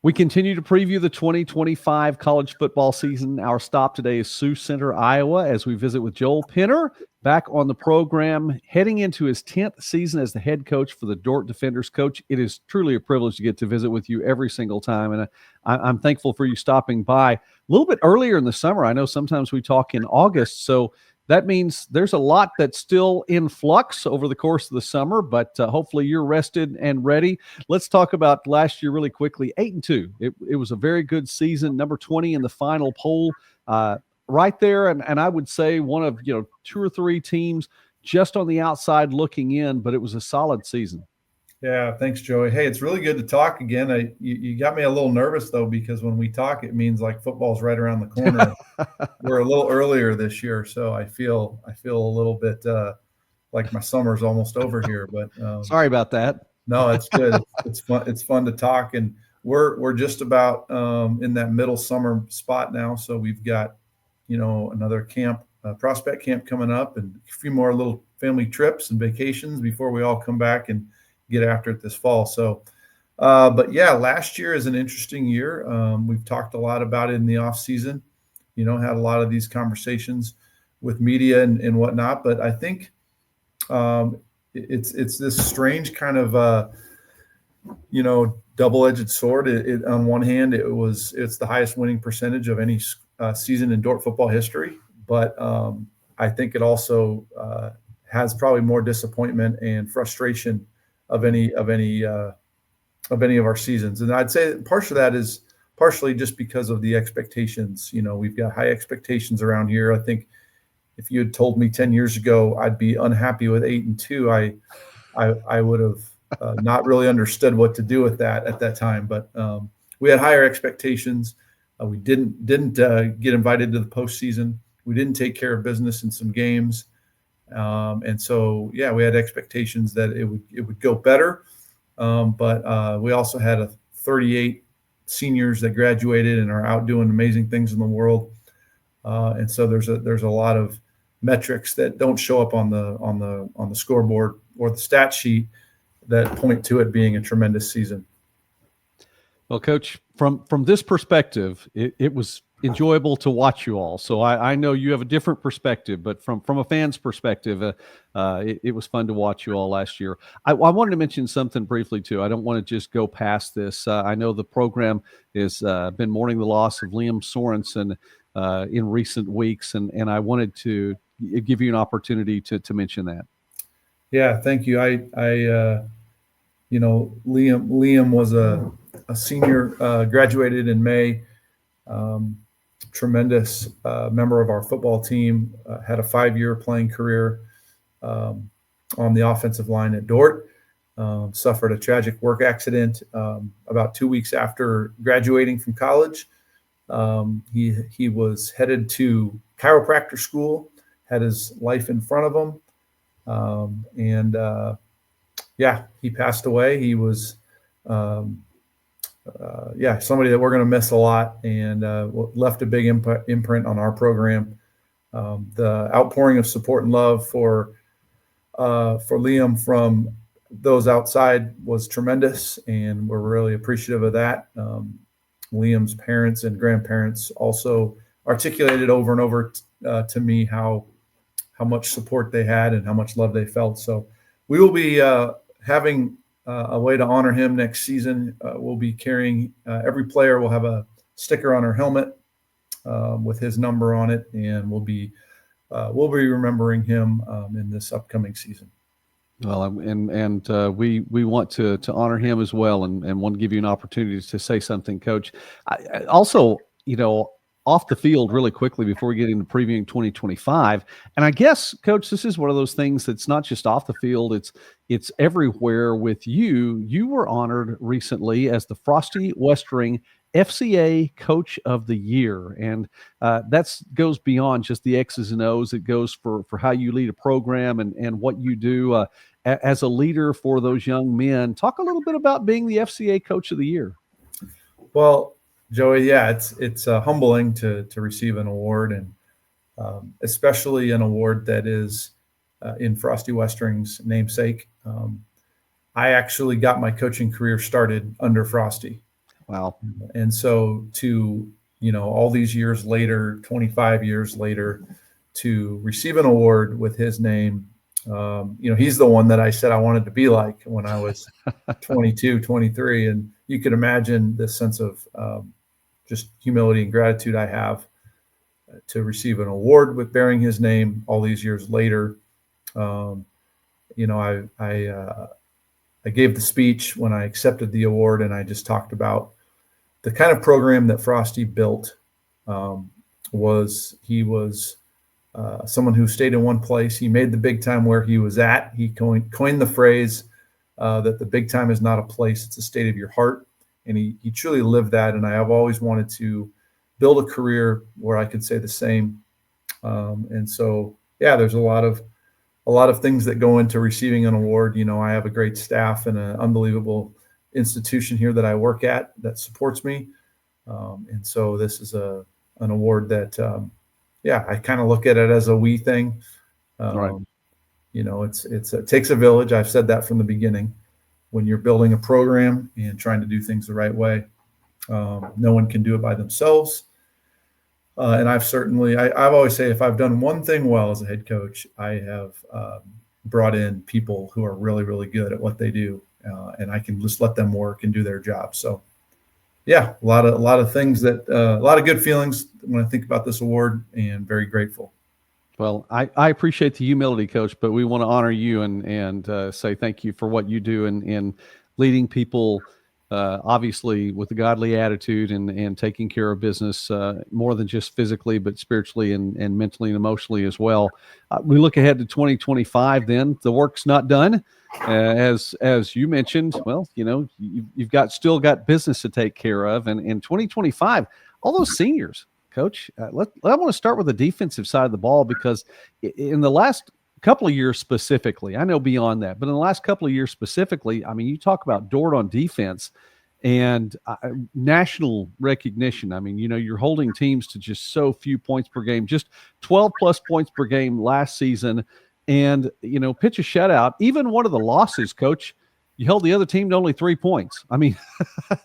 We continue to preview the 2025 college football season. Our stop today is Sioux Center, Iowa, as we visit with Joel Penner, back on the program, heading into his 10th season as the head coach for the Dordt Defenders. Coach, it is truly a privilege to get to visit with you every single time, and I'm thankful for you stopping by a little bit earlier in the summer. I know sometimes we talk in August, so that means there's a lot that's still in flux over the course of the summer, but hopefully you're rested and ready. Let's talk about last year really quickly. 8-2. It was a very good season. Number 20 in the final poll, right there. And I would say one of 2 or 3 teams just on the outside looking in, but it was a solid season. Yeah, thanks, Joey. Hey, it's really good to talk again. You got me a little nervous, though, because when we talk, it means like football's right around the corner. We're a little earlier this year, so I feel a little bit like my summer's almost over here. But sorry about that. No, it's good. It's fun. It's fun to talk, and we're just about in that middle summer spot now. So we've got another camp, prospect camp coming up, and a few more little family trips and vacations before we all come back and get after it this fall. So, but yeah, last year is an interesting year. We've talked a lot about it in the off season, had a lot of these conversations with media and whatnot. But I think it's this strange kind of, double-edged sword. On one hand, it's the highest winning percentage of any season in Dordt football history. But I think it also has probably more disappointment and frustration of any of our seasons. And I'd say part of that is partially just because of the expectations. We've got high expectations around here. I think if you had told me 10 years ago I'd be unhappy with 8-2, I would have not really understood what to do with that at that time. But we had higher expectations. We didn't get invited to the postseason. We didn't take care of business in some games. And so, yeah, we had expectations that it would go better. But we also had 38 seniors that graduated and are out doing amazing things in the world. And so there's a lot of metrics that don't show up on the scoreboard or the stat sheet that point to it being a tremendous season. Well, Coach, from this perspective, it was enjoyable to watch you all. So I know you have a different perspective, but from a fan's perspective, it was fun to watch you all last year. I wanted to mention something briefly too. I don't want to just go past this. I know the program has been mourning the loss of Liam Sorensen in recent weeks, and I wanted to give you an opportunity to mention that. Yeah, thank you. Liam was a senior, graduated in May. Tremendous member of our football team, had a 5-year playing career on the offensive line at Dordt, suffered a tragic work accident about 2 weeks after graduating from college. He was headed to chiropractor school, had his life in front of him. He passed away. He was somebody that we're going to miss a lot, and left a big imprint on our program. The outpouring of support and love for Liam from those outside was tremendous, and we're really appreciative of that. Liam's parents and grandparents also articulated over and over to me how much support they had and how much love they felt. So we will be having a way to honor him next season. We'll be carrying every player will have a sticker on our helmet with his number on it, and we'll be remembering him in this upcoming season. Well, and we want to honor him as well, and want to give you an opportunity to say something, Coach. I also, off the field really quickly before we get into previewing 2025. And I guess, Coach, this is one of those things that's not just off the field, it's everywhere with you. You were honored recently as the Frosty Westering FCA Coach of the Year. And that goes beyond just the X's and O's. It goes for how you lead a program and what you do as a leader for those young men. Talk a little bit about being the FCA Coach of the Year. Well, Joey, yeah, it's humbling to receive an award, and especially an award that is in Frosty Westering's namesake. I actually got my coaching career started under Frosty. Wow. And so to, all these years later, 25 years later, to receive an award with his name, he's the one that I said I wanted to be like when I was 22, 23. And you could imagine this sense of just humility and gratitude I have to receive an award with bearing his name all these years later. I gave the speech when I accepted the award, and I just talked about the kind of program that Frosty built. He was someone who stayed in one place. He made the big time where he was at. He coined the phrase that the big time is not a place, it's a state of your heart. And he truly lived that. And I have always wanted to build a career where I could say the same. And so, there's a lot of things that go into receiving an award. I have a great staff and an unbelievable institution here that I work at that supports me. And so this is an award that, I kind of look at it as a we thing. Right. It takes a village. I've said that from the beginning. When you're building a program and trying to do things the right way, no one can do it by themselves. And I've always say, if I've done one thing well as a head coach, I have brought in people who are really, really good at what they do, and I can just let them work and do their job. So, a lot of things a lot of good feelings when I think about this award, and very grateful. Well, I appreciate the humility, Coach, but we want to honor you and say thank you for what you do in leading people, obviously with a godly attitude and taking care of business more than just physically, but spiritually and mentally and emotionally as well. We look ahead to 2025. Then the work's not done, as you mentioned. Well, you've still got business to take care of, and in 2025, all those seniors. Coach, I want to start with the defensive side of the ball, because in the last couple of years specifically, I know beyond that, but in the last couple of years specifically, I mean, you talk about Dordt on defense and national recognition. I mean, you're holding teams to just so few points per game, just 12 plus points per game last season. And, pitch a shutout. Even one of the losses, Coach, you held the other team to only 3 points. I mean,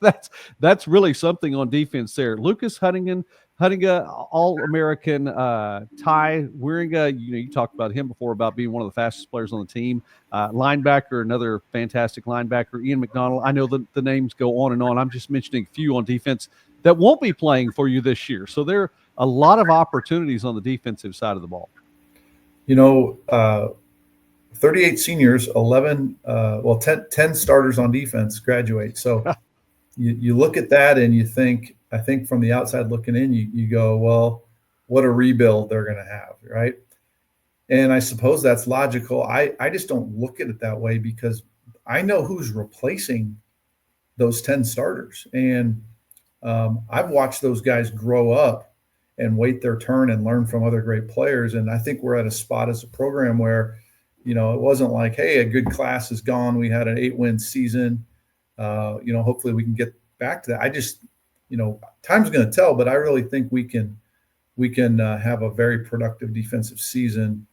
that's really something on defense there. Lucas Huttinga, All-American, Ty Wieringa, you talked about him before about being one of the fastest players on the team. Linebacker, another fantastic linebacker, Ian McDonald. I know the names go on and on. I'm just mentioning a few on defense that won't be playing for you this year. So there are a lot of opportunities on the defensive side of the ball. 38 seniors, 10 starters on defense graduate. So you look at that and you think, I think from the outside looking in, you go, well, what a rebuild they're going to have, right? And I suppose that's logical. I just don't look at it that way, because I know who's replacing those 10 starters. And I've watched those guys grow up and wait their turn and learn from other great players. And I think we're at a spot as a program where, it wasn't like, hey, a good class is gone. We had an 8-win season. Hopefully we can get back to that. I just, time's going to tell, but I really think we can have a very productive defensive season,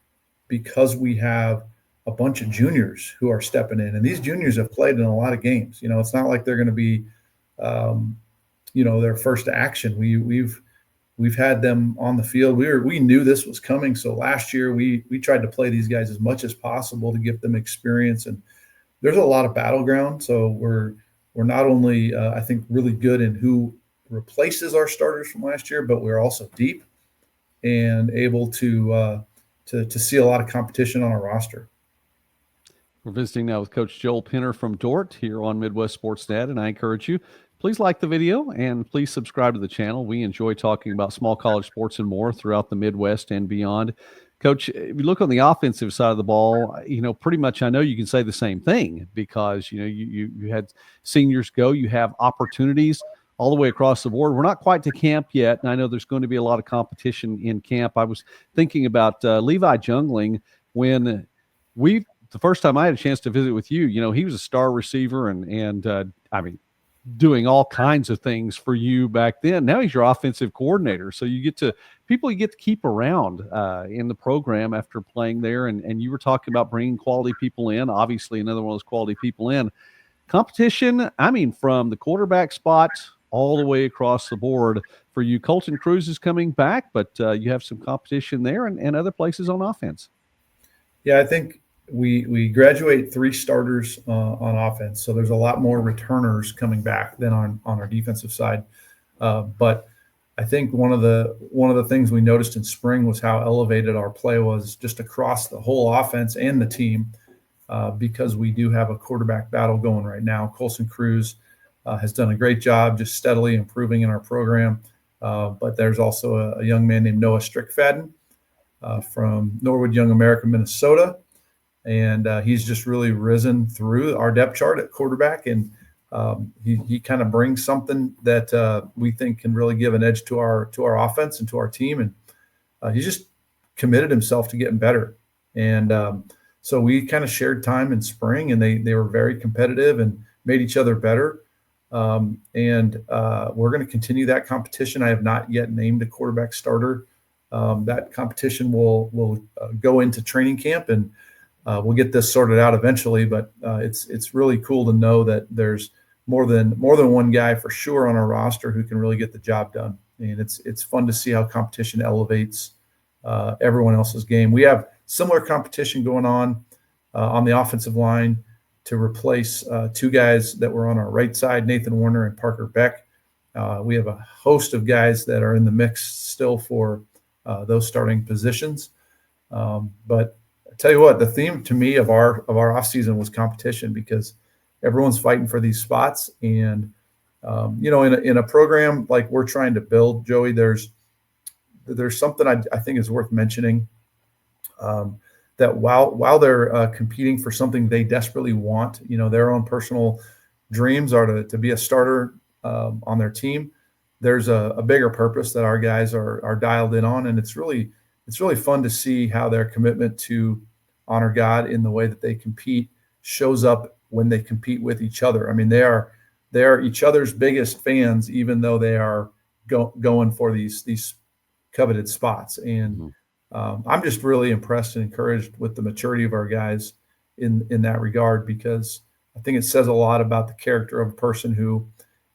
because we have a bunch of juniors who are stepping in, and these juniors have played in a lot of games. It's not like they're going to be, their first action. We've had them on the field. We knew this was coming. So last year we tried to play these guys as much as possible to give them experience. And there's a lot of battleground. So we're not only I think really good in who replaces our starters from last year, but we're also deep and able to see a lot of competition on our roster. We're visiting now with Coach Joel Pinner from Dordt here on Midwest Sportsnet, and I encourage you, please like the video and please subscribe to the channel. We enjoy talking about small college sports and more throughout the Midwest and beyond. Coach, if you look on the offensive side of the ball, pretty much I know you can say the same thing, because, you had seniors go, you have opportunities all the way across the board. We're not quite to camp yet, and I know there's going to be a lot of competition in camp. I was thinking about Levi Jungling when the first time I had a chance to visit with you, he was a star receiver and doing all kinds of things for you back then. Now he's your offensive coordinator. So you get to keep around in the program after playing there. And you were talking about bringing quality people in, obviously another one of those quality people in. Competition, from the quarterback spot all the way across the board for you. Colton Cruz is coming back, but you have some competition there and other places on offense. Yeah, I think we graduate 3 starters on offense, so there's a lot more returners coming back than on our defensive side. But I think one of the things we noticed in spring was how elevated our play was just across the whole offense and the team, because we do have a quarterback battle going right now. Colson Cruz has done a great job just steadily improving in our program, but there's also a young man named Noah Strickfadden from Norwood Young America, Minnesota, and he's just really risen through our depth chart at quarterback, and he kind of brings something that we think can really give an edge to our offense and to our team, and he's just committed himself to getting better. And so we kind of shared time in spring, and they were very competitive and made each other better. And we're going to continue that competition. I have not yet named a quarterback starter. That competition will go into training camp, and we'll get this sorted out eventually. But it's really cool to know that there's more than one guy for sure on our roster who can really get the job done. And it's fun to see how competition elevates everyone else's game. We have similar competition going on the offensive line to replace 2 guys that were on our right side, Nathan Warner and Parker Beck. We have a host of guys that are in the mix still for those starting positions. But I tell you what, the theme to me of our offseason was competition, because everyone's fighting for these spots. And, in a program like we're trying to build, Joey, there's something I think is worth mentioning, that while they're competing for something they desperately want, their own personal dreams are to be a starter on their team, there's a bigger purpose that our guys are dialed in on. And it's really fun to see how their commitment to honor God in the way that they compete shows up when they compete with each other. I mean, they are each other's biggest fans, even though they are going for these coveted spots. And I'm just really impressed and encouraged with the maturity of our guys in that regard, because I think it says a lot about the character of a person who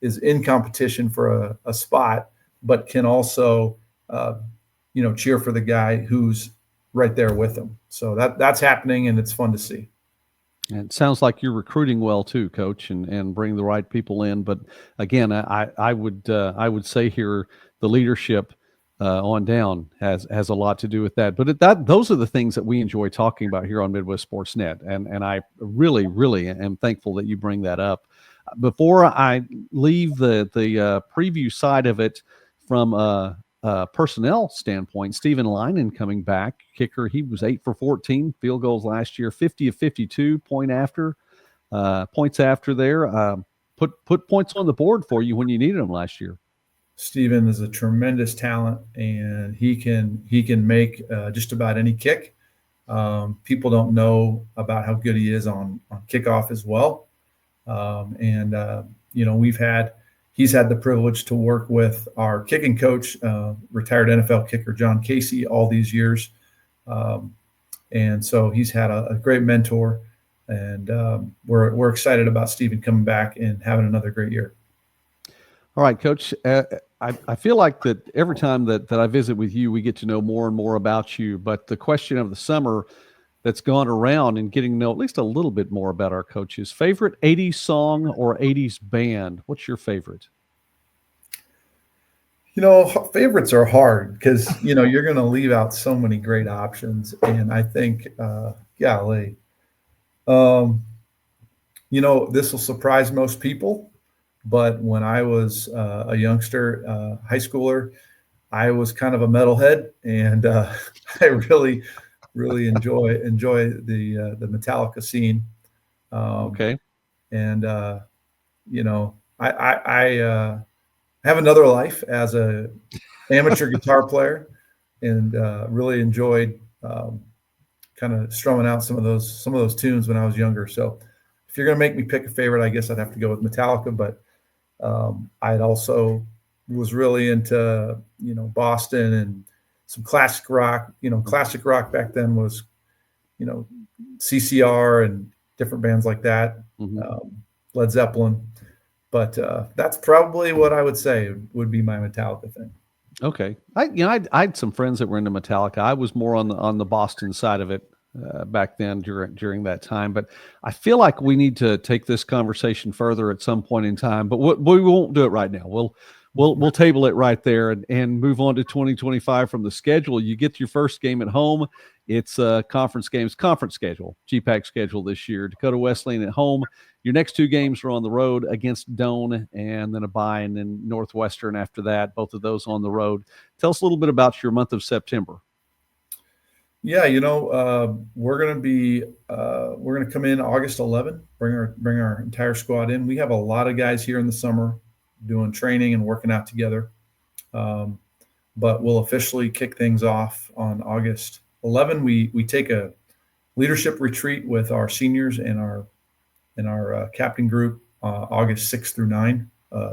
is in competition for a spot, but can also, cheer for the guy who's right there with them. So that's happening, and it's fun to see. And it sounds like you're recruiting well too, Coach, and bring the right people in. But again, I would say here the leadership on down has a lot to do with that. But those are the things that we enjoy talking about here on Midwest Sports Net, and I really, really am thankful that you bring that up. Before I leave the preview side of it from a personnel standpoint, Stephen Linen coming back, kicker. He was 8 for 14 field goals last year, 50 of 52 points after there. Put points on the board for you when you needed them last year. Stephen is a tremendous talent, and he can make just about any kick. People don't know about how good he is on kickoff as well. He's had the privilege to work with our kicking coach, retired NFL kicker John Casey, all these years. And so he's had a great mentor, and we're excited about Stephen coming back and having another great year. All right, Coach. I feel like that every time that I visit with you, we get to know more and more about you. But the question of the summer that's gone around and getting to know at least a little bit more about our coaches. Favorite 80s song or 80s band? What's your favorite? Favorites are hard because, you're going to leave out so many great options. And I think, this will surprise most people. But when I was a youngster, high schooler, I was kind of a metalhead, and I really enjoy the Metallica scene. Okay. And I have another life as a amateur guitar player, and really enjoyed kind of strumming out some of those tunes when I was younger. So if you're going to make me pick a favorite, I guess I'd have to go with Metallica. But I'd also was really into Boston and some classic rock. Classic rock back then was CCR and different bands like that. Mm-hmm. Led Zeppelin. But that's probably what I would say would be my Metallica thing. Okay. I had some friends that were into Metallica. I was more on the Boston side of it back then during that time. But I feel like we need to take this conversation further at some point in time. But we won't do it right now. We'll table it right there and move on to 2025 from the schedule. You get your first game at home. It's conference schedule, GPAC schedule this year. Dakota Wesleyan at home. Your next two games are on the road against Doane and then a bye, and then Northwestern after that, both of those on the road. Tell us a little bit about your month of September. Yeah, we're going to come in August 11, bring our entire squad in. We have a lot of guys here in the summer doing training and working out together. But we'll officially kick things off on August 11. We take a leadership retreat with our seniors and our captain group August 6th through 9.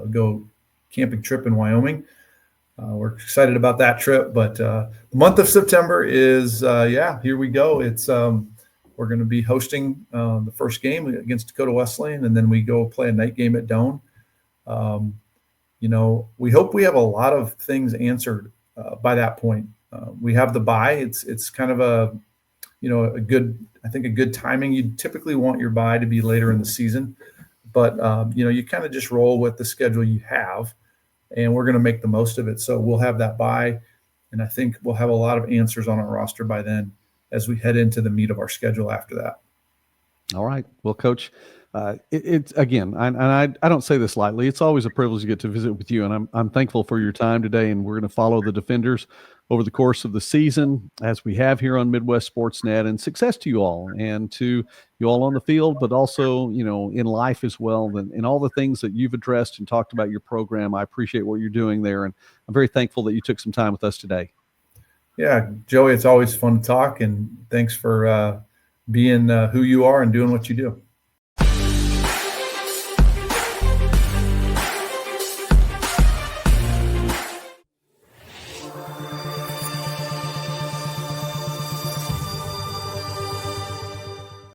Go camping trip in Wyoming. We're excited about that trip, but the month of September is here we go. It's we're going to be hosting the first game against Dakota Wesleyan, and then we go play a night game at Doane. We hope we have a lot of things answered by that point. We have the bye. It's kind of a good timing. You typically want your bye to be later in the season, but you kind of just roll with the schedule you have, and we're going to make the most of it. So we'll have that bye, and I think we'll have a lot of answers on our roster by then as we head into the meat of our schedule after that. All right. Well, Coach, it's again, I don't say this lightly. It's always a privilege to get to visit with you, and I'm thankful for your time today. And we're going to follow the Defenders over the course of the season, as we have here on Midwest Sportsnet. And success to you all, and to you all on the field, but also in life as well, and all the things that you've addressed and talked about your program. I appreciate what you're doing there, and I'm very thankful that you took some time with us today. Yeah, Joey, it's always fun to talk, and thanks for being who you are and doing what you do.